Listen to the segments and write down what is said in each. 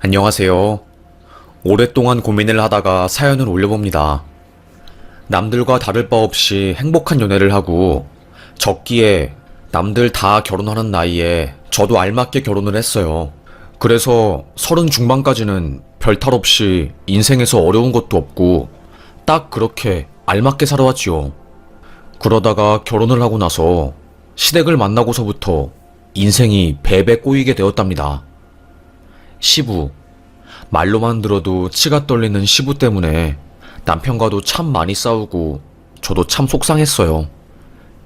안녕하세요. 오랫동안 고민을 하다가 사연을 올려봅니다. 남들과 다를 바 없이 행복한 연애를 하고 적기에 남들 다 결혼하는 나이에 저도 알맞게 결혼을 했어요. 그래서 30 중반까지는 별 탈 없이 인생에서 어려운 것도 없고 딱 그렇게 알맞게 살아왔지요. 그러다가 결혼을 하고 나서 시댁을 만나고서부터 인생이 배배 꼬이게 되었답니다. 시부. 말로만 들어도 치가 떨리는 시부 때문에 남편과도 참 많이 싸우고 저도 참 속상했어요.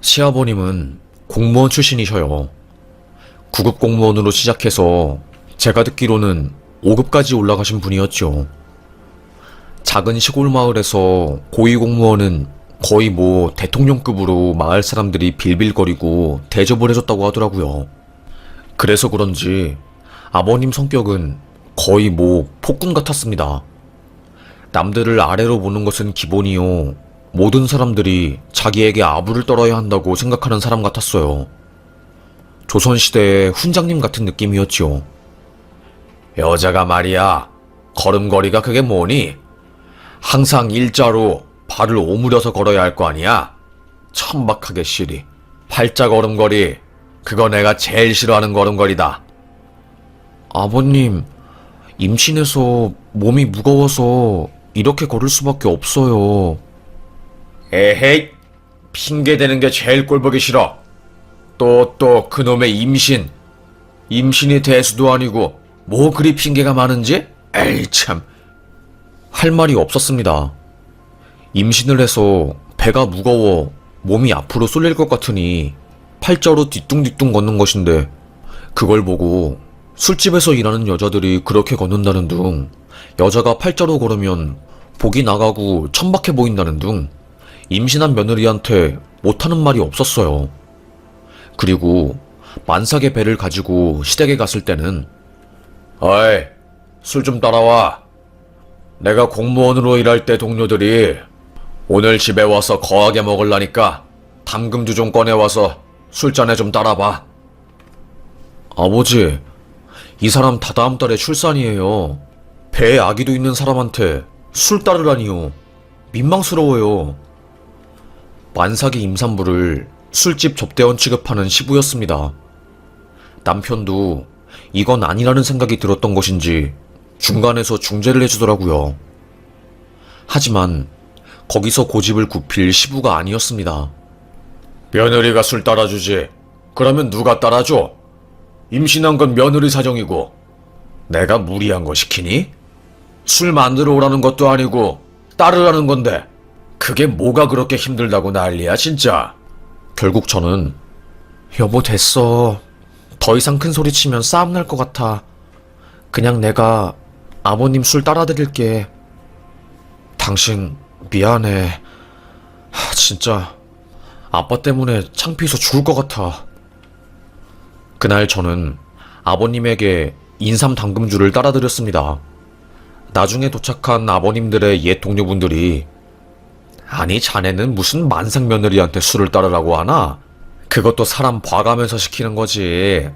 시아버님은 공무원 출신이셔요. 9급 공무원으로 시작해서 제가 듣기로는 5급까지 올라가신 분이었죠. 작은 시골 마을에서 고위공무원은 거의 대통령급으로 마을 사람들이 빌빌거리고 대접을 해줬다고 하더라고요. 그래서 그런지 아버님 성격은 거의 폭군 같았습니다. 남들을 아래로 보는 것은 기본이요. 모든 사람들이 자기에게 아부를 떨어야 한다고 생각하는 사람 같았어요. 조선시대의 훈장님 같은 느낌이었지요. 여자가 말이야, 걸음걸이가 그게 뭐니? 항상 일자로 발을 오므려서 걸어야 할 거 아니야? 천박하게 시리. 팔자 걸음걸이, 그거 내가 제일 싫어하는 걸음걸이다. 아버님, 임신해서 몸이 무거워서 이렇게 걸을 수밖에 없어요. 에헤이, 핑계대는 게 제일 꼴보기 싫어. 또 그놈의 임신. 임신이 대수도 아니고 뭐 그리 핑계가 많은지? 에이 참. 할 말이 없었습니다. 임신을 해서 배가 무거워 몸이 앞으로 쏠릴 것 같으니 팔자로 뒤뚱뒤뚱 걷는 것인데 그걸 보고 술집에서 일하는 여자들이 그렇게 걷는다는 둥, 여자가 팔자로 걸으면 복이 나가고 천박해 보인다는 둥, 임신한 며느리한테 못하는 말이 없었어요. 그리고 만삭의 배를 가지고 시댁에 갔을 때는 어이, 술 좀 따라와. 내가 공무원으로 일할 때 동료들이 오늘 집에 와서 거하게 먹으려니까 담금주 좀 꺼내와서 술잔에 좀 따라봐. 아버지, 이 사람 다다음 달에 출산이에요. 배에 아기도 있는 사람한테 술 따르라니요. 민망스러워요. 만삭의 임산부를 술집 접대원 취급하는 시부였습니다. 남편도 이건 아니라는 생각이 들었던 것인지 중간에서 중재를 해주더라고요. 하지만 거기서 고집을 굽힐 시부가 아니었습니다. 며느리가 술 따라주지. 그러면 누가 따라줘? 임신한 건 며느리 사정이고 내가 무리한 거 시키니? 술 만들어 오라는 것도 아니고 따르라는 건데 그게 뭐가 그렇게 힘들다고 난리야 진짜. 결국 저는 여보 됐어. 더 이상 큰 소리 치면 싸움 날 것 같아. 그냥 내가 아버님 술 따라드릴게. 당신 미안해. 진짜 아빠 때문에 창피해서 죽을 것 같아. 그날 저는 아버님에게 인삼 당금주를 따라드렸습니다. 나중에 도착한 아버님들의 옛 동료분들이 아니 자네는 무슨 만삭 며느리한테 술을 따르라고 하나? 그것도 사람 봐가면서 시키는 거지.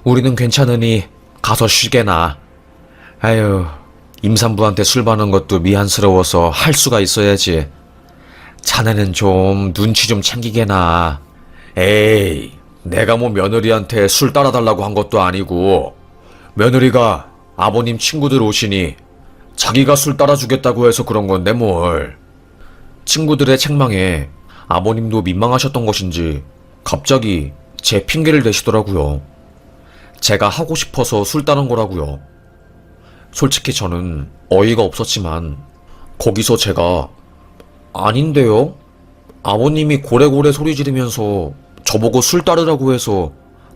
우리는 괜찮으니 가서 쉬게나. 아유, 임산부한테 술 받는 것도 미안스러워서 할 수가 있어야지. 자네는 좀 눈치 좀 챙기게나. 에이, 내가 며느리한테 술 따라달라고 한 것도 아니고 며느리가 아버님 친구들 오시니 자기가 술 따라주겠다고 해서 그런 건데 뭘. 친구들의 책망에 아버님도 민망하셨던 것인지 갑자기 제 핑계를 대시더라고요. 제가 하고 싶어서 술 따른 거라고요. 솔직히 저는 어이가 없었지만 거기서 제가 아닌데요? 아버님이 고래고래 소리 지르면서 저보고 술 따르라고 해서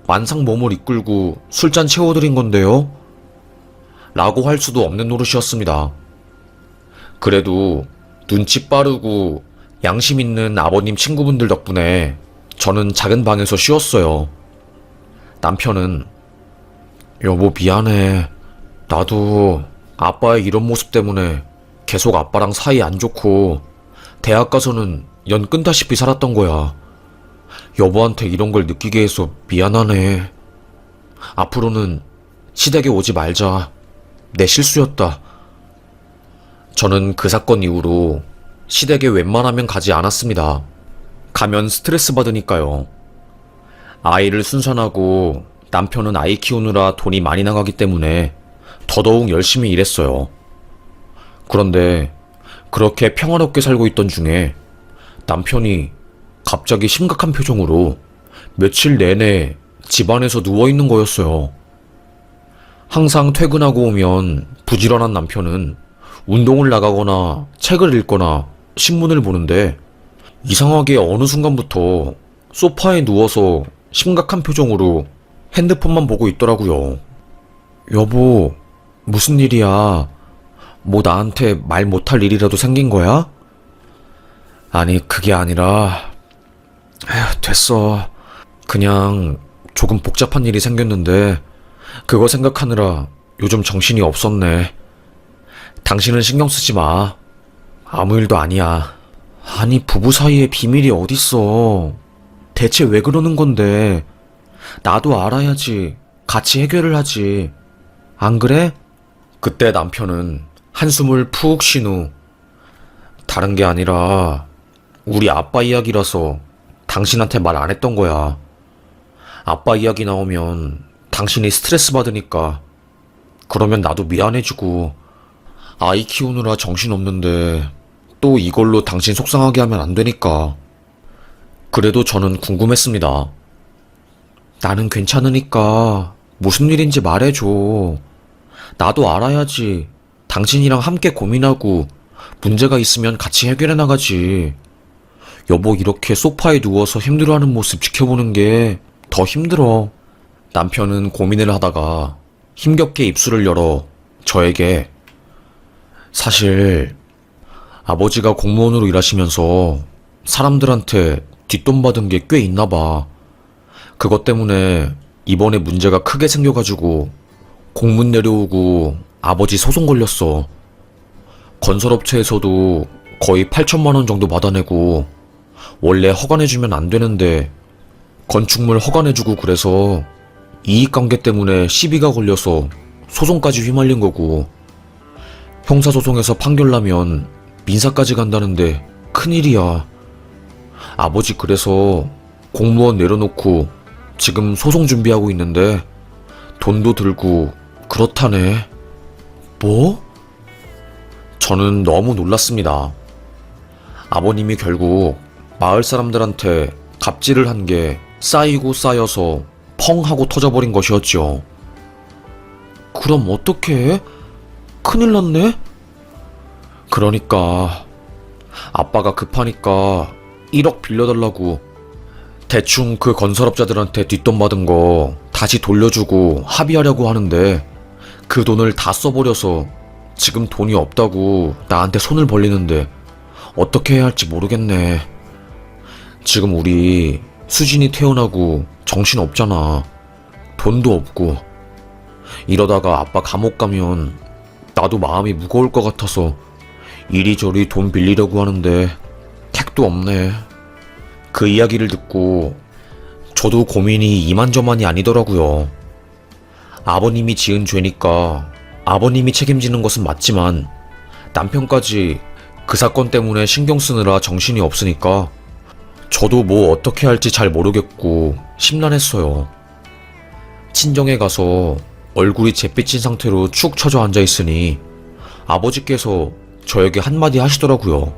만삭 몸을 이끌고 술잔 채워드린 건데요? 라고 할 수도 없는 노릇이었습니다. 그래도 눈치 빠르고 양심 있는 아버님 친구분들 덕분에 저는 작은 방에서 쉬었어요. 남편은 여보 미안해. 나도 아빠의 이런 모습 때문에 계속 아빠랑 사이 안 좋고 대학 가서는 연 끈다시피 살았던 거야. 여보한테 이런 걸 느끼게 해서 미안하네. 앞으로는 시댁에 오지 말자. 내 실수였다. 저는 그 사건 이후로 시댁에 웬만하면 가지 않았습니다. 가면 스트레스 받으니까요. 아이를 순산하고 남편은 아이 키우느라 돈이 많이 나가기 때문에 더더욱 열심히 일했어요. 그런데 그렇게 평화롭게 살고 있던 중에 남편이 갑자기 심각한 표정으로 며칠 내내 집안에서 누워있는 거였어요. 항상 퇴근하고 오면 부지런한 남편은 운동을 나가거나 책을 읽거나 신문을 보는데 이상하게 어느 순간부터 소파에 누워서 심각한 표정으로 핸드폰만 보고 있더라고요. 여보, 무슨 일이야? 뭐 나한테 말 못할 일이라도 생긴 거야? 아니, 그게 아니라, 에휴, 됐어. 그냥 조금 복잡한 일이 생겼는데, 그거 생각하느라 요즘 정신이 없었네. 당신은 신경 쓰지 마. 아무 일도 아니야. 아니, 부부 사이에 비밀이 어딨어. 대체 왜 그러는 건데? 나도 알아야지. 같이 해결을 하지. 안 그래? 그때 남편은 한숨을 푹 쉰 후, 다른 게 아니라 우리 아빠 이야기라서 당신한테 말 안 했던 거야. 아빠 이야기 나오면 당신이 스트레스 받으니까. 그러면 나도 미안해지고, 아이 키우느라 정신없는데 또 이걸로 당신 속상하게 하면 안 되니까. 그래도 저는 궁금했습니다. 나는 괜찮으니까 무슨 일인지 말해줘. 나도 알아야지. 당신이랑 함께 고민하고 문제가 있으면 같이 해결해 나가지. 여보, 이렇게 소파에 누워서 힘들어하는 모습 지켜보는 게 더 힘들어. 남편은 고민을 하다가 힘겹게 입술을 열어 저에게, 사실 아버지가 공무원으로 일하시면서 사람들한테 뒷돈 받은 게 꽤 있나 봐. 그것 때문에 이번에 문제가 크게 생겨가지고 공문 내려오고 아버지 소송 걸렸어. 건설업체에서도 거의 8천만 원 정도 받아내고, 원래 허가내주면 안 되는데 건축물 허가내주고, 그래서 이익관계 때문에 시비가 걸려서 소송까지 휘말린 거고, 형사소송에서 판결 나면 민사까지 간다는데 큰일이야. 아버지 그래서 공무원 내려놓고 지금 소송 준비하고 있는데 돈도 들고 그렇다네. 뭐? 저는 너무 놀랐습니다. 아버님이 결국 마을 사람들한테 갑질을 한 게 쌓이고 쌓여서 펑 하고 터져버린 것이었죠. 그럼 어떡해? 큰일 났네? 그러니까 아빠가 급하니까 1억 빌려달라고 대충 그 건설업자들한테 뒷돈 받은 거 다시 돌려주고 합의하려고 하는데, 그 돈을 다 써버려서 지금 돈이 없다고 나한테 손을 벌리는데 어떻게 해야 할지 모르겠네. 지금 우리 수진이 태어나고 정신 없잖아. 돈도 없고. 이러다가 아빠 감옥 가면 나도 마음이 무거울 것 같아서 이리저리 돈 빌리려고 하는데 택도 없네. 그 이야기를 듣고 저도 고민이 이만저만이 아니더라고요. 아버님이 지은 죄니까 아버님이 책임지는 것은 맞지만 남편까지 그 사건 때문에 신경 쓰느라 정신이 없으니까 저도 뭐 어떻게 할지 잘 모르겠고 심란했어요. 친정에 가서 얼굴이 잿빛인 상태로 축 처져 앉아있으니 아버지께서 저에게 한마디 하시더라고요.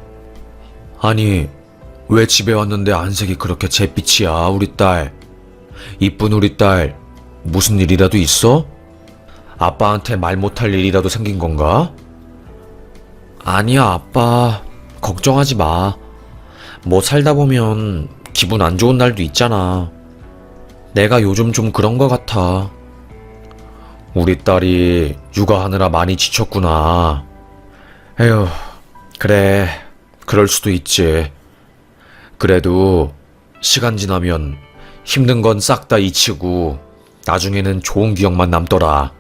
아니, 왜 집에 왔는데 안색이 그렇게 잿빛이야, 우리 딸. 이쁜 우리 딸, 무슨 일이라도 있어? 아빠한테 말 못할 일이라도 생긴 건가? 아니야, 아빠. 걱정하지 마. 뭐 살다 보면 기분 안 좋은 날도 있잖아. 내가 요즘 좀 그런 것 같아. 우리 딸이 육아하느라 많이 지쳤구나. 에휴, 그래. 그럴 수도 있지. 그래도 시간 지나면 힘든 건 싹 다 잊히고 나중에는 좋은 기억만 남더라.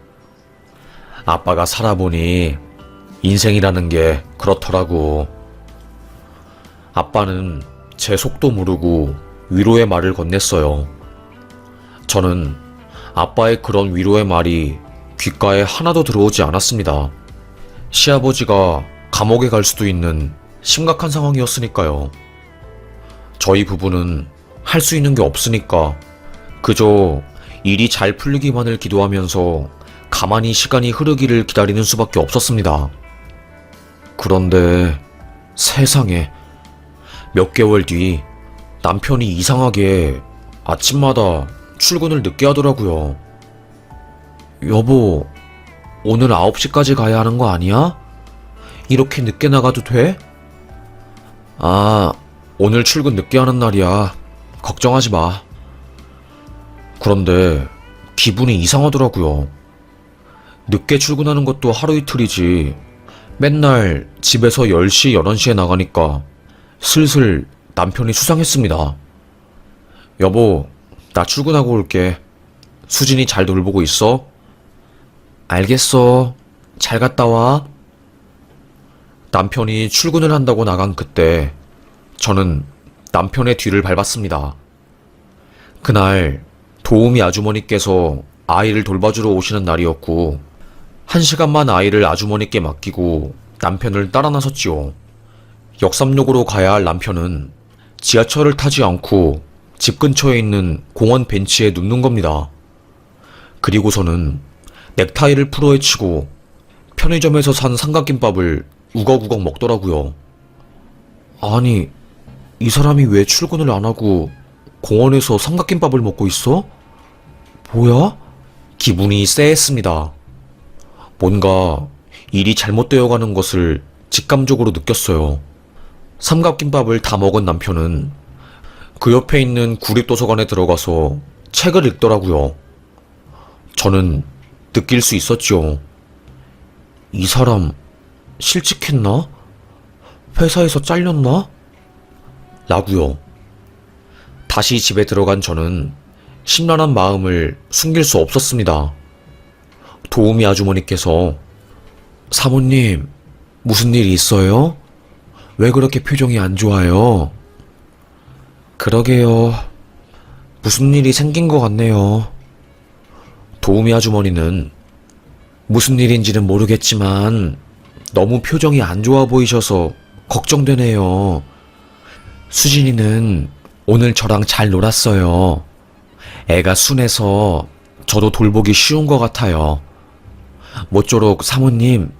아빠가 살아보니 인생이라는 게 그렇더라고. 아빠는 제 속도 모르고 위로의 말을 건넸어요. 저는 아빠의 그런 위로의 말이 귓가에 하나도 들어오지 않았습니다. 시아버지가 감옥에 갈 수도 있는 심각한 상황이었으니까요. 저희 부부는 할 수 있는 게 없으니까 그저 일이 잘 풀리기만을 기도하면서 가만히 시간이 흐르기를 기다리는 수밖에 없었습니다. 그런데 세상에, 몇 개월 뒤 남편이 이상하게 아침마다 출근을 늦게 하더라고요. 여보, 오늘 9시까지 가야 하는 거 아니야? 이렇게 늦게 나가도 돼? 아, 오늘 출근 늦게 하는 날이야. 걱정하지 마. 그런데 기분이 이상하더라고요. 늦게 출근하는 것도 하루 이틀이지. 맨날 집에서 10시, 11시에 나가니까 슬슬 남편이 수상했습니다. 여보, 나 출근하고 올게. 수진이 잘 돌보고 있어? 알겠어. 잘 갔다 와. 남편이 출근을 한다고 나간 그때 저는 남편의 뒤를 밟았습니다. 그날 도우미 아주머니께서 아이를 돌봐주러 오시는 날이었고 1시간만 아이를 아주머니께 맡기고 남편을 따라 나섰지요. 역삼역으로 가야 할 남편은 지하철을 타지 않고 집 근처에 있는 공원 벤치에 눕는 겁니다. 그리고서는 넥타이를 풀어헤치고 편의점에서 산 삼각김밥을 우걱우걱 먹더라고요. 아니, 이 사람이 왜 출근을 안 하고 공원에서 삼각김밥을 먹고 있어? 뭐야? 기분이 쎄했습니다. 뭔가 일이 잘못되어 가는 것을 직감적으로 느꼈어요. 삼각김밥을 다 먹은 남편은 그 옆에 있는 구립도서관에 들어가서 책을 읽더라고요. 저는 느낄 수 있었지요. 이 사람 실직했나? 회사에서 잘렸나? 라고요. 다시 집에 들어간 저는 심란한 마음을 숨길 수 없었습니다. 도우미 아주머니께서 사모님, 무슨 일이 있어요? 왜 그렇게 표정이 안 좋아요? 그러게요. 무슨 일이 생긴 것 같네요. 도우미 아주머니는 무슨 일인지는 모르겠지만 너무 표정이 안 좋아 보이셔서 걱정되네요. 수진이는 오늘 저랑 잘 놀았어요. 애가 순해서 저도 돌보기 쉬운 것 같아요. 모쪼록 사모님,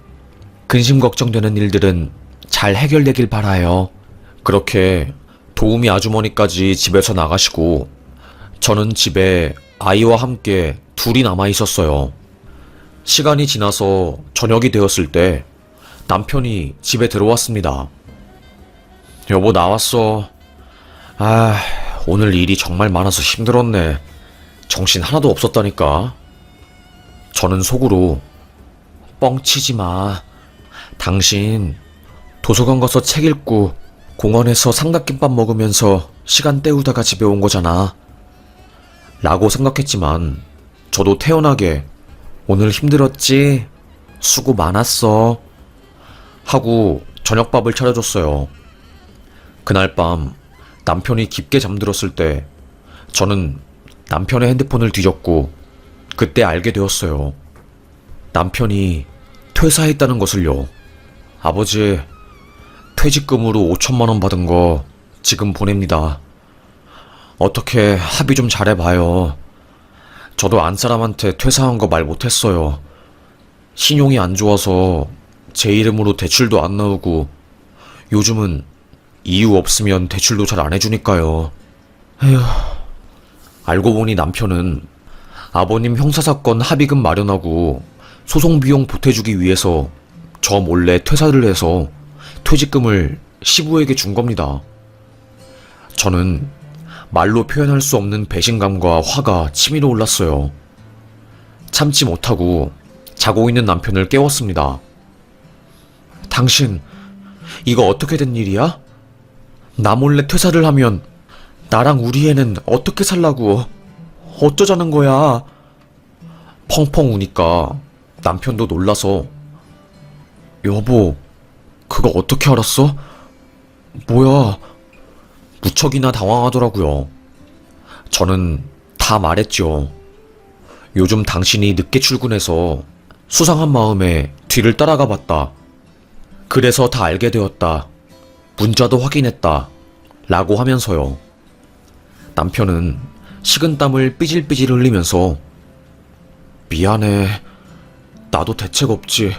근심 걱정되는 일들은 잘 해결되길 바라요. 그렇게 도우미 아주머니까지 집에서 나가시고 저는 집에 아이와 함께 둘이 남아 있었어요. 시간이 지나서 저녁이 되었을 때 남편이 집에 들어왔습니다. 여보, 나왔어. 아, 오늘 일이 정말 많아서 힘들었네. 정신 하나도 없었다니까. 저는 속으로 뻥치지 마. 당신 도서관 가서 책 읽고 공원에서 삼각김밥 먹으면서 시간 때우다가 집에 온 거잖아. 라고 생각했지만 저도 태연하게 오늘 힘들었지? 수고 많았어. 하고 저녁밥을 차려줬어요. 그날 밤 남편이 깊게 잠들었을 때 저는 남편의 핸드폰을 뒤졌고 그때 알게 되었어요. 남편이 퇴사했다는 것을요. 아버지, 퇴직금으로 5천만 원 받은 거 지금 보냅니다. 어떻게 합의 좀 잘해봐요. 저도 안사람한테 퇴사한 거 말 못했어요. 신용이 안 좋아서 제 이름으로 대출도 안 나오고 요즘은 이유 없으면 대출도 잘 안 해주니까요. 에휴. 알고 보니 남편은 아버님 형사사건 합의금 마련하고 소송비용 보태주기 위해서 저 몰래 퇴사를 해서 퇴직금을 시부에게 준 겁니다. 저는 말로 표현할 수 없는 배신감과 화가 치밀어 올랐어요. 참지 못하고 자고 있는 남편을 깨웠습니다. 당신, 이거 어떻게 된 일이야? 나 몰래 퇴사를 하면 나랑 우리 애는 어떻게 살라고? 어쩌자는 거야? 펑펑 우니까 남편도 놀라서 여보, 그거 어떻게 알았어? 뭐야? 무척이나 당황하더라고요. 저는 다 말했죠. 요즘 당신이 늦게 출근해서 수상한 마음에 뒤를 따라가 봤다. 그래서 다 알게 되었다. 문자도 확인했다. 라고 하면서요. 남편은 식은땀을 삐질삐질 흘리면서 미안해. 나도 대책 없지.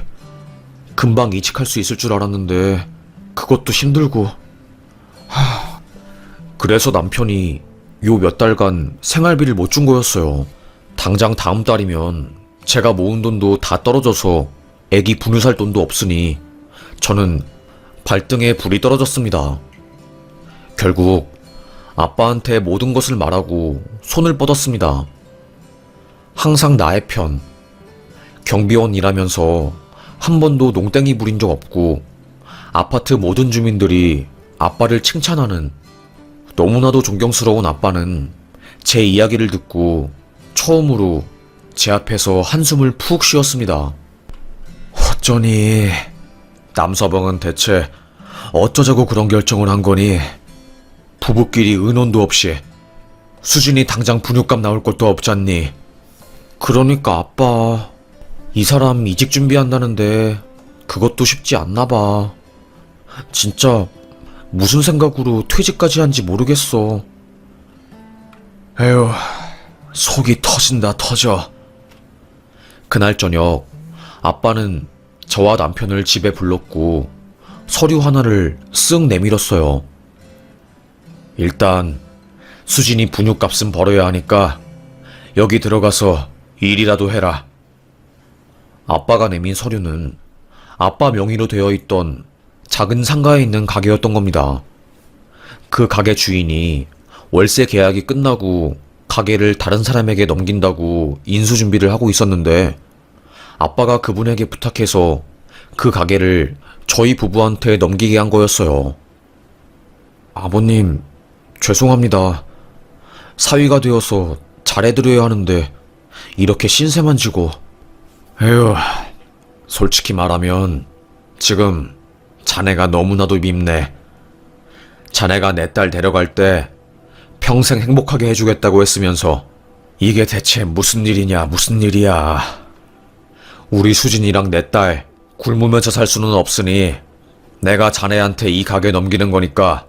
금방 이직할 수 있을 줄 알았는데 그것도 힘들고. 그래서 남편이 요 몇 달간 생활비를 못 준 거였어요. 당장 다음 달이면 제가 모은 돈도 다 떨어져서 애기 분유 살 돈도 없으니 저는 발등에 불이 떨어졌습니다. 결국 아빠한테 모든 것을 말하고 손을 뻗었습니다. 항상 나의 편. 경비원 일하면서 한 번도 농땡이 부린 적 없고 아파트 모든 주민들이 아빠를 칭찬하는 너무나도 존경스러운 아빠는 제 이야기를 듣고 처음으로 제 앞에서 한숨을 푹 쉬었습니다. 어쩌니 남서방은 대체 어쩌자고 그런 결정을 한 거니? 부부끼리 의논도 없이 수진이 당장 분유값 나올 것도 없잖니. 그러니까 아빠, 이 사람 이직 준비한다는데 그것도 쉽지 않나 봐. 진짜 무슨 생각으로 퇴직까지 한지 모르겠어. 에휴, 속이 터진다 터져. 그날 저녁 아빠는 저와 남편을 집에 불렀고 서류 하나를 쓱 내밀었어요. 일단 수진이 분유값은 벌어야 하니까 여기 들어가서 일이라도 해라. 아빠가 내민 서류는 아빠 명의로 되어 있던 작은 상가에 있는 가게였던 겁니다. 그 가게 주인이 월세 계약이 끝나고 가게를 다른 사람에게 넘긴다고 인수 준비를 하고 있었는데 아빠가 그분에게 부탁해서 그 가게를 저희 부부한테 넘기게 한 거였어요. 아버님, 죄송합니다. 사위가 되어서 잘해드려야 하는데 이렇게 신세만 지고. 에휴, 솔직히 말하면 지금 자네가 너무나도 밉네. 자네가 내 딸 데려갈 때 평생 행복하게 해주겠다고 했으면서 이게 대체 무슨 일이냐 무슨 일이야. 우리 수진이랑 내 딸 굶으면서 살 수는 없으니 내가 자네한테 이 가게 넘기는 거니까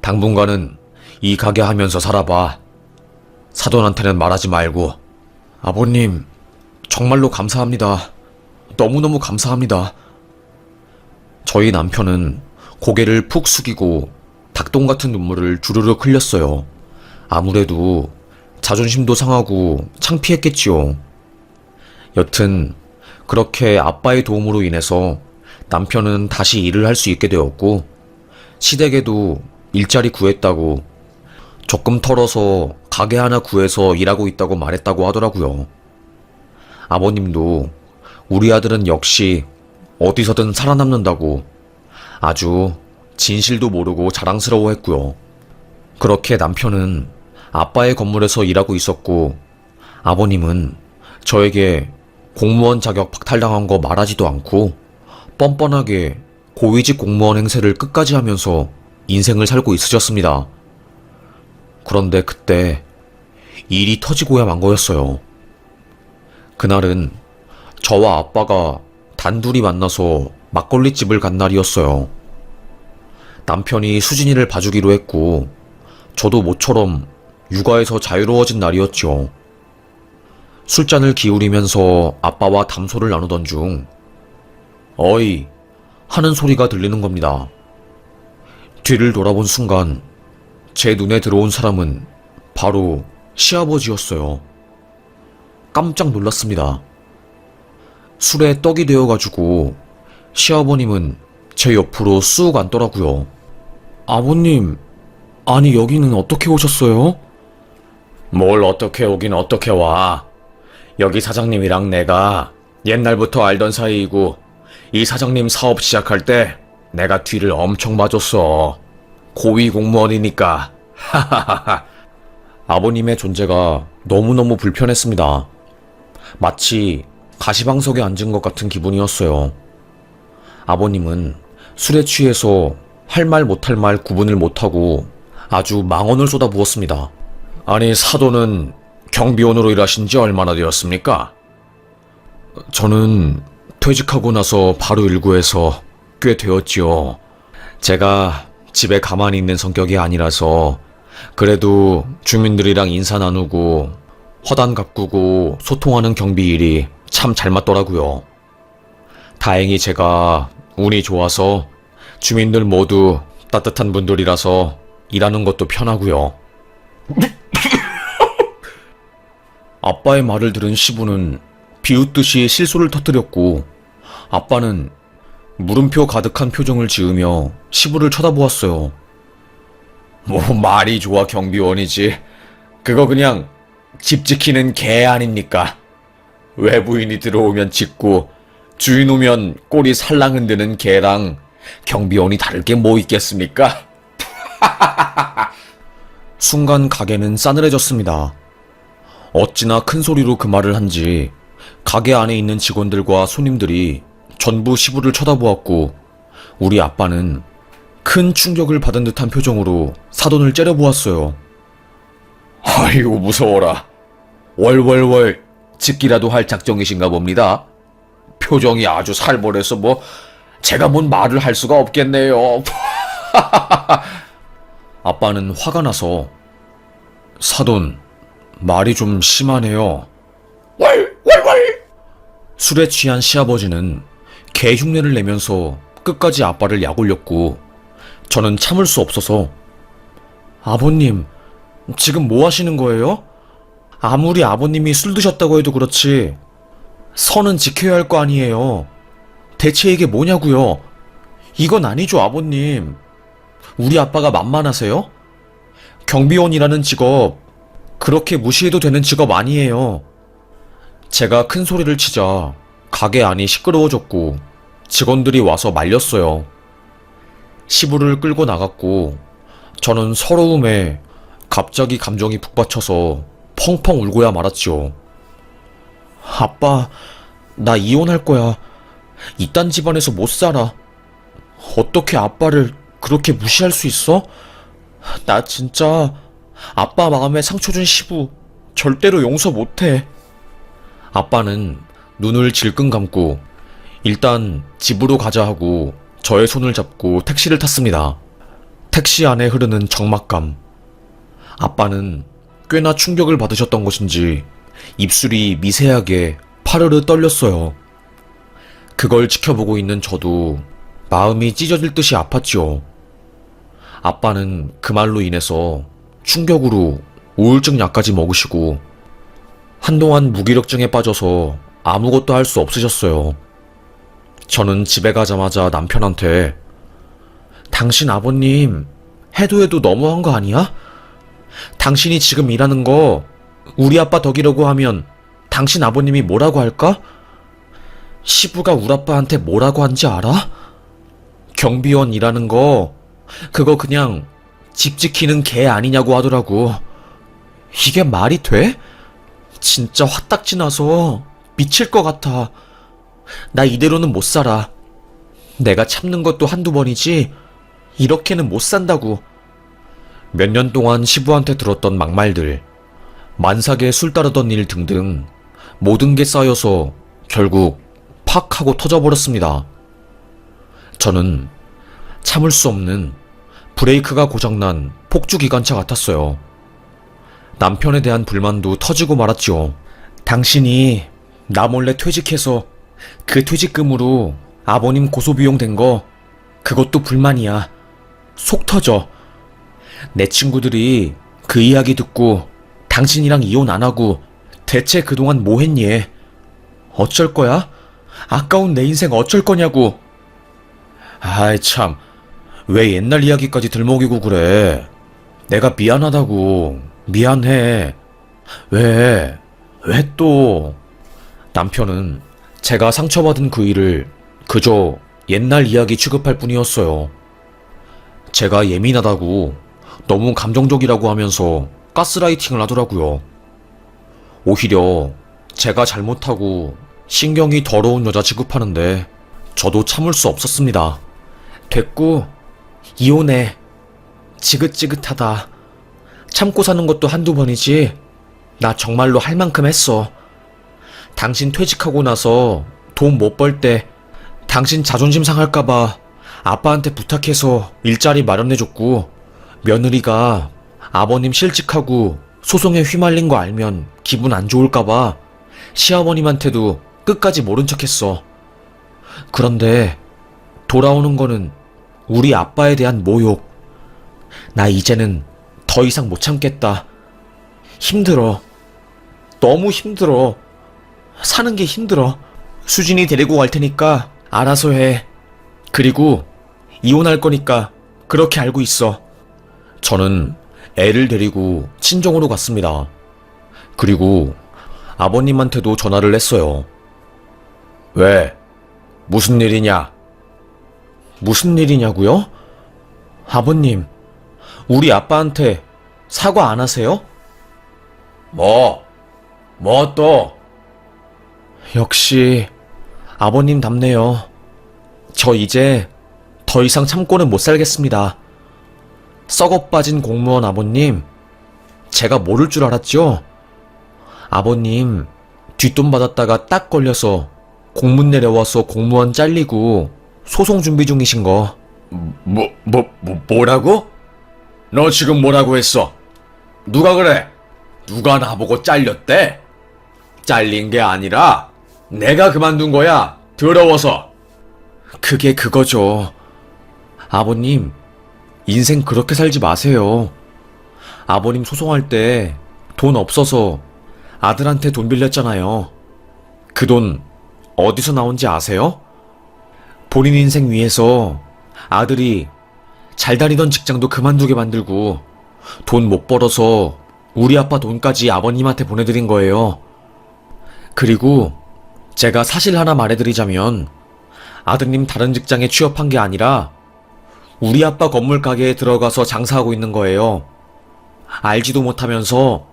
당분간은 이 가게 하면서 살아봐. 사돈한테는 말하지 말고. 아버님, 정말로 감사합니다. 너무너무 감사합니다. 저희 남편은 고개를 푹 숙이고 닭똥 같은 눈물을 주르륵 흘렸어요. 아무래도 자존심도 상하고 창피했겠지요. 여튼 그렇게 아빠의 도움으로 인해서 남편은 다시 일을 할 수 있게 되었고 시댁에도 일자리 구했다고 적금 털어서 가게 하나 구해서 일하고 있다고 말했다고 하더라고요. 아버님도 우리 아들은 역시 어디서든 살아남는다고 아주 진실도 모르고 자랑스러워했고요. 그렇게 남편은 아빠의 건물에서 일하고 있었고 아버님은 저에게 공무원 자격 박탈당한 거 말하지도 않고 뻔뻔하게 고위직 공무원 행세를 끝까지 하면서 인생을 살고 있으셨습니다. 그런데 그때 일이 터지고야 만 거였어요. 그날은 저와 아빠가 단둘이 만나서 막걸리집을 간 날이었어요. 남편이 수진이를 봐주기로 했고 저도 모처럼 육아에서 자유로워진 날이었죠. 술잔을 기울이면서 아빠와 담소를 나누던 중 어이 하는 소리가 들리는 겁니다. 뒤를 돌아본 순간 제 눈에 들어온 사람은 바로 시아버지였어요. 깜짝 놀랐습니다. 술에 떡이 되어가지고 시아버님은 제 옆으로 쑥 앉더라고요. 아버님, 아니 여기는 어떻게 오셨어요? 뭘 어떻게 오긴 어떻게 와. 여기 사장님이랑 내가 옛날부터 알던 사이이고 이 사장님 사업 시작할 때 내가 뒤를 엄청 봐줬어. 고위 공무원이니까. 하하하하. 아버님의 존재가 너무너무 불편했습니다. 마치 가시방석에 앉은 것 같은 기분이었어요. 아버님은 술에 취해서 할 말 못할 말 구분을 못하고 아주 망언을 쏟아부었습니다. 아니 사돈은 경비원으로 일하신 지 얼마나 되었습니까? 저는 퇴직하고 나서 바로 일구해서 꽤 되었지요. 제가 집에 가만히 있는 성격이 아니라서 그래도 주민들이랑 인사 나누고 화단 가꾸고 소통하는 경비 일이 참 잘 맞더라고요. 다행히 제가 운이 좋아서 주민들 모두 따뜻한 분들이라서 일하는 것도 편하고요. 아빠의 말을 들은 시부는 비웃듯이 실소를 터뜨렸고 아빠는 물음표 가득한 표정을 지으며 시부를 쳐다보았어요. 뭐 말이 좋아 경비원이지. 그거 그냥 집 지키는 개 아닙니까? 외부인이 들어오면 짖고 주인 오면 꼬리 살랑 흔드는 개랑 경비원이 다를 게 뭐 있겠습니까? 순간 가게는 싸늘해졌습니다. 어찌나 큰 소리로 그 말을 한지 가게 안에 있는 직원들과 손님들이 전부 시부를 쳐다보았고 우리 아빠는 큰 충격을 받은 듯한 표정으로 사돈을 째려보았어요. 아이고 무서워라. 월월월 짓기라도 할 작정이신가 봅니다. 표정이 아주 살벌해서 뭐 제가 뭔 말을 할 수가 없겠네요. 아빠는 화가 나서 사돈 말이 좀 심하네요. 월월월. 술에 취한 시아버지는 개 흉내를 내면서 끝까지 아빠를 약올렸고 저는 참을 수 없어서 아버님 지금 뭐 하시는 거예요? 아무리 아버님이 술 드셨다고 해도 그렇지 선은 지켜야 할 거 아니에요. 대체 이게 뭐냐고요? 이건 아니죠 아버님. 우리 아빠가 만만하세요? 경비원이라는 직업 그렇게 무시해도 되는 직업 아니에요. 제가 큰 소리를 치자 가게 안이 시끄러워졌고 직원들이 와서 말렸어요. 시부를 끌고 나갔고 저는 서러움에 갑자기 감정이 북받쳐서 펑펑 울고야 말았지요. 아빠, 나 이혼할 거야. 이딴 집안에서 못 살아. 어떻게 아빠를 그렇게 무시할 수 있어? 나 진짜 아빠 마음에 상처 준 시부 절대로 용서 못해. 아빠는 눈을 질끈 감고 일단 집으로 가자 하고 저의 손을 잡고 택시를 탔습니다. 택시 안에 흐르는 적막감. 아빠는 꽤나 충격을 받으셨던 것인지 입술이 미세하게 파르르 떨렸어요. 그걸 지켜보고 있는 저도 마음이 찢어질 듯이 아팠지요. 아빠는 그 말로 인해서 충격으로 우울증 약까지 먹으시고 한동안 무기력증에 빠져서 아무것도 할 수 없으셨어요. 저는 집에 가자마자 남편한테 당신 아버님 해도 해도 너무한 거 아니야? 당신이 지금 일하는 거 우리 아빠 덕이라고 하면 당신 아버님이 뭐라고 할까? 시부가 우리 아빠한테 뭐라고 한지 알아? 경비원 일하는 거 그거 그냥 집 지키는 개 아니냐고 하더라고. 이게 말이 돼? 진짜 화딱지 나서 미칠 것 같아. 나 이대로는 못 살아. 내가 참는 것도 한두 번이지 이렇게는 못 산다고. 몇 년 동안 시부한테 들었던 막말들, 만삭에 술 따르던 일 등등 모든 게 쌓여서 결국 팍 하고 터져버렸습니다. 저는 참을 수 없는 브레이크가 고장난 폭주기관차 같았어요. 남편에 대한 불만도 터지고 말았지요. 당신이 나 몰래 퇴직해서 그 퇴직금으로 아버님 고소비용 된 거 그것도 불만이야. 속 터져. 내 친구들이 그 이야기 듣고 당신이랑 이혼 안 하고 대체 그동안 뭐 했니? 어쩔 거야? 아까운 내 인생 어쩔 거냐고. 아이 참, 왜 옛날 이야기까지 들먹이고 그래. 내가 미안하다고. 미안해. 왜 또. 남편은 제가 상처받은 그 일을 그저 옛날 이야기 취급할 뿐이었어요. 제가 예민하다고 너무 감정적이라고 하면서 가스라이팅을 하더라고요. 오히려 제가 잘못하고 신경이 더러운 여자 취급하는데 저도 참을 수 없었습니다. 됐고 이혼해. 지긋지긋하다. 참고 사는 것도 한두 번이지 나 정말로 할 만큼 했어. 당신 퇴직하고 나서 돈 못 벌 때 당신 자존심 상할까봐 아빠한테 부탁해서 일자리 마련해줬고, 며느리가 아버님 실직하고 소송에 휘말린 거 알면 기분 안 좋을까봐 시어머님한테도 끝까지 모른 척했어. 그런데 돌아오는 거는 우리 아빠에 대한 모욕. 나 이제는 더 이상 못 참겠다. 힘들어. 너무 힘들어. 사는 게 힘들어. 수진이 데리고 갈 테니까 알아서 해. 그리고 이혼할 거니까 그렇게 알고 있어. 저는 애를 데리고 친정으로 갔습니다. 그리고 아버님한테도 전화를 했어요. 왜? 무슨 일이냐? 무슨 일이냐고요? 아버님, 우리 아빠한테 사과 안 하세요? 뭐 또? 역시 아버님답네요. 저 이제 더 이상 참고는 못 살겠습니다. 썩어 빠진 공무원 아버님, 제가 모를 줄 알았죠? 아버님, 뒷돈 받았다가 딱 걸려서 공문 내려와서 공무원 잘리고 소송 준비 중이신 거. 뭐라고? 너 지금 뭐라고 했어? 누가 그래? 누가 나보고 잘렸대? 잘린 게 아니라 내가 그만둔 거야. 더러워서. 그게 그거죠. 아버님, 인생 그렇게 살지 마세요. 아버님 소송할 때 돈 없어서 아들한테 돈 빌렸잖아요. 그 돈 어디서 나온지 아세요? 본인 인생 위해서 아들이 잘 다니던 직장도 그만두게 만들고 돈 못 벌어서 우리 아빠 돈까지 아버님한테 보내드린 거예요. 그리고 제가 사실 하나 말해드리자면 아드님 다른 직장에 취업한 게 아니라 우리 아빠 건물 가게에 들어가서 장사하고 있는 거예요. 알지도 못하면서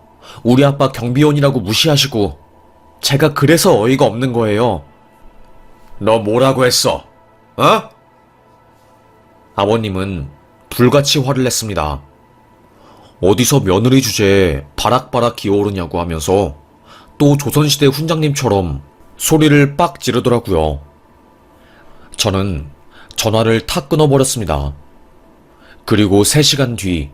우리 아빠 경비원이라고 무시하시고 제가 그래서 어이가 없는 거예요. 너 뭐라고 했어? 어? 아버님은 불같이 화를 냈습니다. 어디서 며느리 주제에 바락바락 기어오르냐고 하면서 또 조선시대 훈장님처럼 소리를 빡 지르더라고요. 저는 전화를 탁 끊어버렸습니다. 그리고 3시간 뒤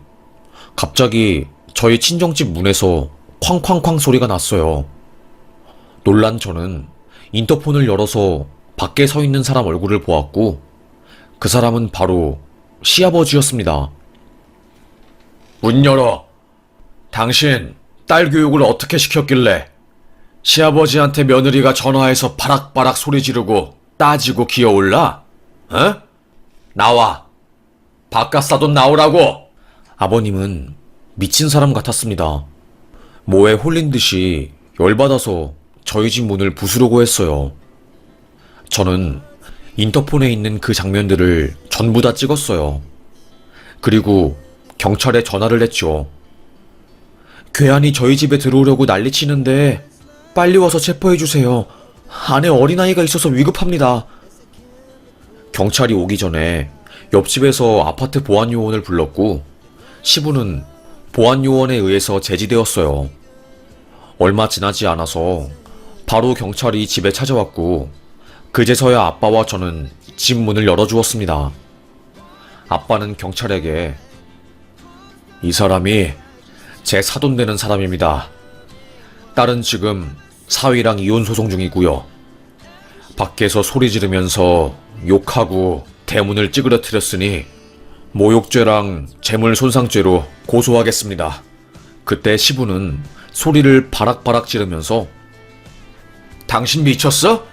갑자기 저희 친정집 문에서 쾅쾅쾅 소리가 났어요. 놀란 저는 인터폰을 열어서 밖에 서 있는 사람 얼굴을 보았고 그 사람은 바로 시아버지였습니다. 문 열어. 당신 딸 교육을 어떻게 시켰길래 시아버지한테 며느리가 전화해서 바락바락 소리 지르고 따지고 기어올라? 어? 나와. 바깥 사돈 나오라고. 아버님은 미친 사람 같았습니다. 뭐에 홀린 듯이 열받아서 저희 집 문을 부수려고 했어요. 저는 인터폰에 있는 그 장면들을 전부 다 찍었어요. 그리고 경찰에 전화를 했죠. 괴한이 저희 집에 들어오려고 난리치는데 빨리 와서 체포해주세요. 안에 어린아이가 있어서 위급합니다. 경찰이 오기 전에 옆집에서 아파트 보안요원을 불렀고 시부는 보안요원에 의해서 제지되었어요. 얼마 지나지 않아서 바로 경찰이 집에 찾아왔고 그제서야 아빠와 저는 집 문을 열어주었습니다. 아빠는 경찰에게 이 사람이 제 사돈 되는 사람입니다. 딸은 지금 사위랑 이혼 소송 중이고요. 밖에서 소리 지르면서 욕하고 대문을 찌그러뜨렸으니 모욕죄랑 재물손상죄로 고소하겠습니다. 그때 시부는 소리를 바락바락 지르면서 당신 미쳤어?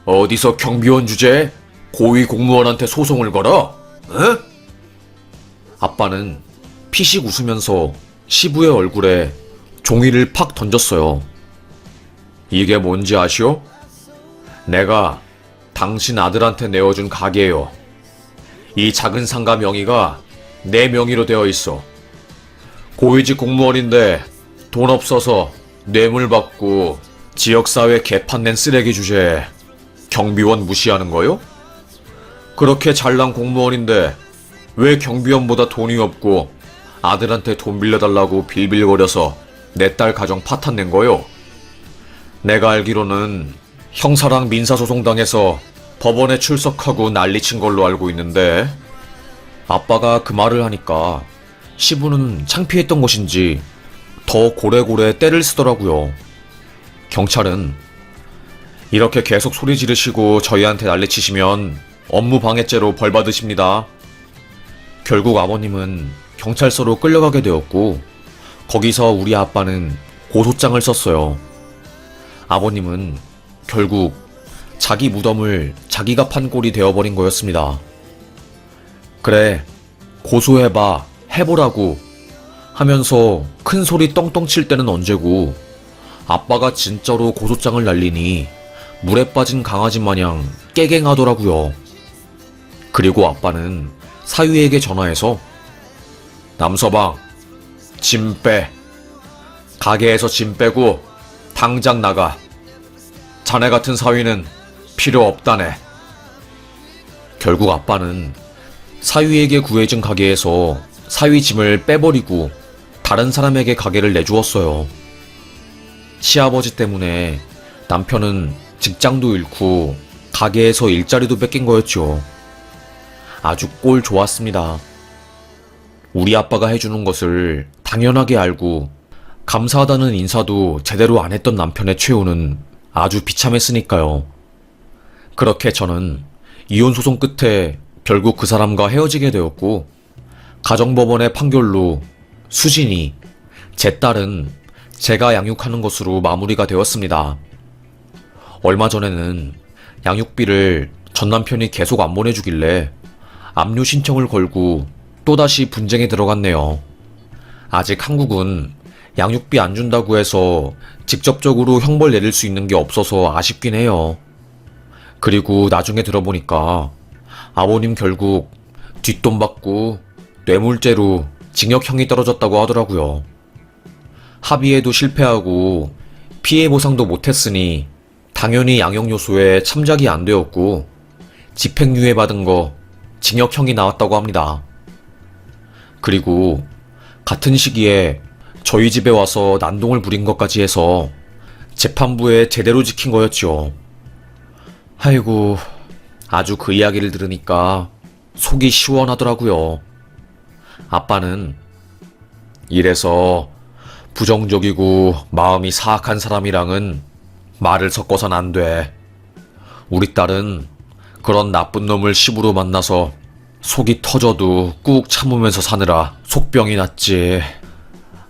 어디서 경비원 주제에 고위 공무원한테 소송을 걸어? 응? 아빠는 피식 웃으면서 시부의 얼굴에 종이를 팍 던졌어요. 이게 뭔지 아시오? 내가 당신 아들한테 내어준 가게예요. 이 작은 상가 명의가 내 명의로 되어 있어. 고위직 공무원인데 돈 없어서 뇌물 받고 지역사회 개판낸 쓰레기 주제에 경비원 무시하는 거요? 그렇게 잘난 공무원인데 왜 경비원보다 돈이 없고 아들한테 돈 빌려달라고 빌빌거려서 내 딸 가정 파탄 낸 거요. 내가 알기로는 형사랑 민사소송당해서 법원에 출석하고 난리친 걸로 알고 있는데, 아빠가 그 말을 하니까 시부는 창피했던 것인지 더 고래고래 떼를 쓰더라고요. 경찰은 이렇게 계속 소리 지르시고 저희한테 난리치시면 업무방해죄로 벌 받으십니다. 결국 아버님은 경찰서로 끌려가게 되었고, 거기서 우리 아빠는 고소장을 썼어요. 아버님은 결국 자기 무덤을 자기가 판 꼴이 되어버린 거였습니다. 그래, 고소해봐, 해보라고 하면서 큰 소리 떵떵 칠 때는 언제고, 아빠가 진짜로 고소장을 날리니 물에 빠진 강아지 마냥 깨갱하더라고요. 그리고 아빠는 사위에게 전화해서 남서방, 짐 빼. 가게에서 짐 빼고 당장 나가. 자네 같은 사위는 필요 없다네. 결국 아빠는 사위에게 구해진 가게에서 사위 짐을 빼버리고 다른 사람에게 가게를 내주었어요. 시아버지 때문에 남편은 직장도 잃고 가게에서 일자리도 뺏긴 거였죠. 아주 꼴 좋았습니다. 우리 아빠가 해주는 것을 당연하게 알고 감사하다는 인사도 제대로 안 했던 남편의 최후는 아주 비참했으니까요. 그렇게 저는 이혼 소송 끝에 결국 그 사람과 헤어지게 되었고, 가정법원의 판결로 수진이, 제 딸은 제가 양육하는 것으로 마무리가 되었습니다. 얼마 전에는 양육비를 전 남편이 계속 안 보내주길래 압류 신청을 걸고 또다시 분쟁에 들어갔네요. 아직 한국은 양육비 안 준다고 해서 직접적으로 형벌 내릴 수 있는 게 없어서 아쉽긴 해요. 그리고 나중에 들어보니까 아버님 결국 뒷돈 받고 뇌물죄로 징역형이 떨어졌다고 하더라고요. 합의에도 실패하고 피해 보상도 못했으니 당연히 양형요소에 참작이 안 되었고, 집행유예 받은 거 징역형이 나왔다고 합니다. 그리고 같은 시기에 저희 집에 와서 난동을 부린 것까지 해서 재판부에 제대로 지킨 거였죠. 아이고, 아주 그 이야기를 들으니까 속이 시원하더라고요. 아빠는 이래서 부정적이고 마음이 사악한 사람이랑은 말을 섞어선 안 돼. 우리 딸은 그런 나쁜 놈을 시부로 만나서 속이 터져도 꾹 참으면서 사느라 속병이 났지.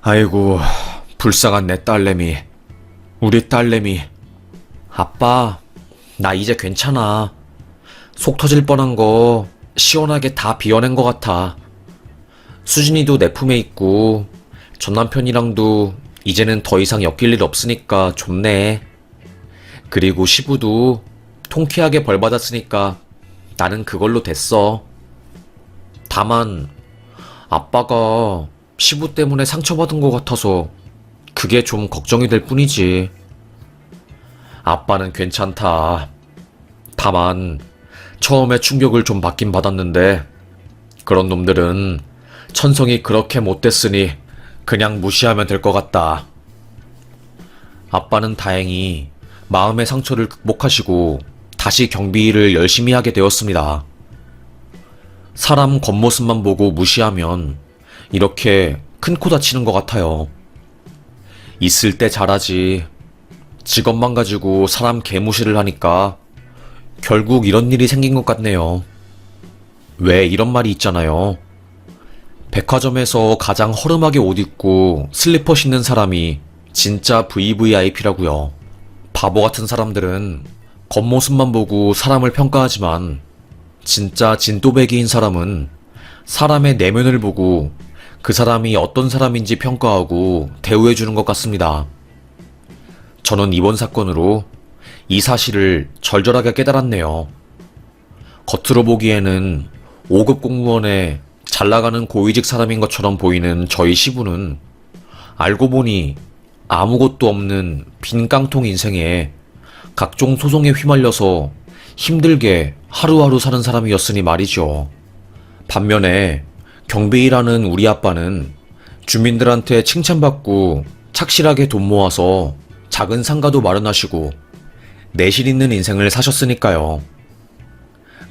아이고, 불쌍한 내 딸내미. 우리 딸내미. 아빠, 나 이제 괜찮아. 속 터질 뻔한 거 시원하게 다 비워낸 것 같아. 수진이도 내 품에 있고 전 남편이랑도 이제는 더 이상 엮일 일 없으니까 좋네. 그리고 시부도 통쾌하게 벌 받았으니까 나는 그걸로 됐어. 다만 아빠가 시부 때문에 상처받은 것 같아서 그게 좀 걱정이 될 뿐이지. 아빠는 괜찮다. 다만 처음에 충격을 좀 받긴 받았는데, 그런 놈들은 천성이 그렇게 못됐으니 그냥 무시하면 될 것 같다. 아빠는 다행히 마음의 상처를 극복하시고 다시 경비 일을 열심히 하게 되었습니다. 사람 겉모습만 보고 무시하면 이렇게 큰 코 다치는 것 같아요. 있을 때 잘하지. 직업만 가지고 사람 개무시를 하니까 결국 이런 일이 생긴 것 같네요. 왜 이런 말이 있잖아요. 백화점에서 가장 허름하게 옷 입고 슬리퍼 신는 사람이 진짜 VVIP라고요. 바보 같은 사람들은 겉모습만 보고 사람을 평가하지만, 진짜 진또배기인 사람은 사람의 내면을 보고 그 사람이 어떤 사람인지 평가하고 대우해주는 것 같습니다. 저는 이번 사건으로 이 사실을 절절하게 깨달았네요. 겉으로 보기에는 5급 공무원의 잘나가는 고위직 사람인 것처럼 보이는 저희 시부는 알고 보니 아무것도 없는 빈 깡통 인생에 각종 소송에 휘말려서 힘들게 하루하루 사는 사람이었으니 말이죠. 반면에 경비 일하는 우리 아빠는 주민들한테 칭찬받고 착실하게 돈 모아서 작은 상가도 마련하시고 내실 있는 인생을 사셨으니까요.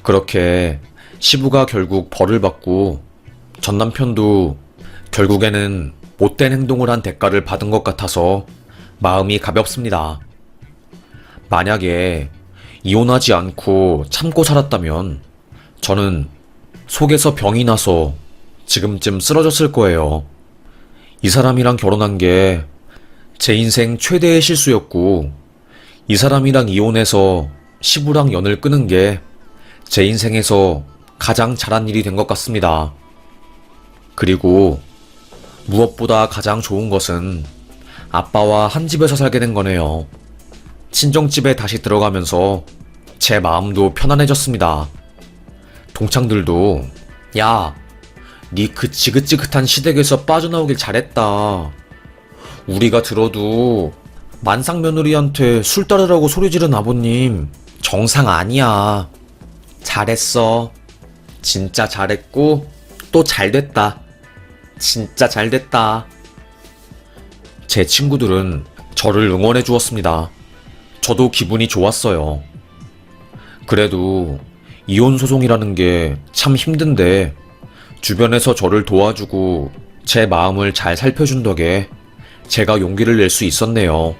그렇게 시부가 결국 벌을 받고 전 남편도 결국에는 못된 행동을 한 대가를 받은 것 같아서 마음이 가볍습니다. 만약에 이혼하지 않고 참고 살았다면 저는 속에서 병이 나서 지금쯤 쓰러졌을 거예요. 이 사람이랑 결혼한 게 제 인생 최대의 실수였고, 이 사람이랑 이혼해서 시부랑 연을 끊은 게 제 인생에서 가장 잘한 일이 된 것 같습니다. 그리고 무엇보다 가장 좋은 것은 아빠와 한 집에서 살게 된 거네요. 친정집에 다시 들어가면서 제 마음도 편안해졌습니다. 동창들도 야, 니 그 지긋지긋한 시댁에서 빠져나오길 잘했다. 우리가 들어도 만상 며느리한테 술 따르라고 소리 지른 아버님 정상 아니야. 잘했어. 진짜 잘했고 또 잘됐다. 진짜 잘됐다. 제 친구들은 저를 응원해 주었습니다. 저도 기분이 좋았어요. 그래도 이혼 소송이라는 게 참 힘든데 주변에서 저를 도와주고 제 마음을 잘 살펴준 덕에 제가 용기를 낼 수 있었네요.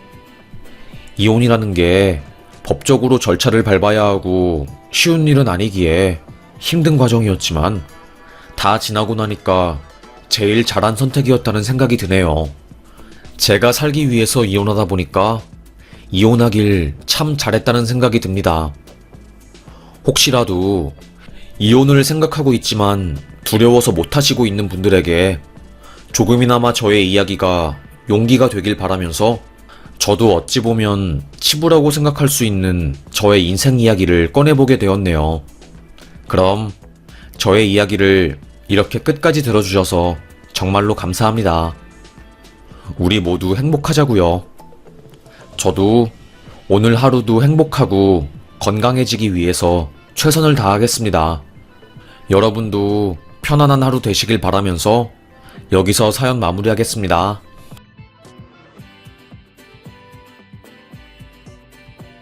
이혼이라는 게 법적으로 절차를 밟아야 하고 쉬운 일은 아니기에 힘든 과정이었지만 다 지나고 나니까 제일 잘한 선택이었다는 생각이 드네요. 제가 살기 위해서 이혼하다 보니까 이혼하길 참 잘했다는 생각이 듭니다. 혹시라도 이혼을 생각하고 있지만 두려워서 못하시고 있는 분들에게 조금이나마 저의 이야기가 용기가 되길 바라면서 저도 어찌 보면 치부라고 생각할 수 있는 저의 인생 이야기를 꺼내보게 되었네요. 그럼 저의 이야기를 이렇게 끝까지 들어주셔서 정말로 감사합니다. 우리 모두 행복하자고요. 저도 오늘 하루도 행복하고 건강해지기 위해서 최선을 다하겠습니다. 여러분도 편안한 하루 되시길 바라면서 여기서 사연 마무리하겠습니다.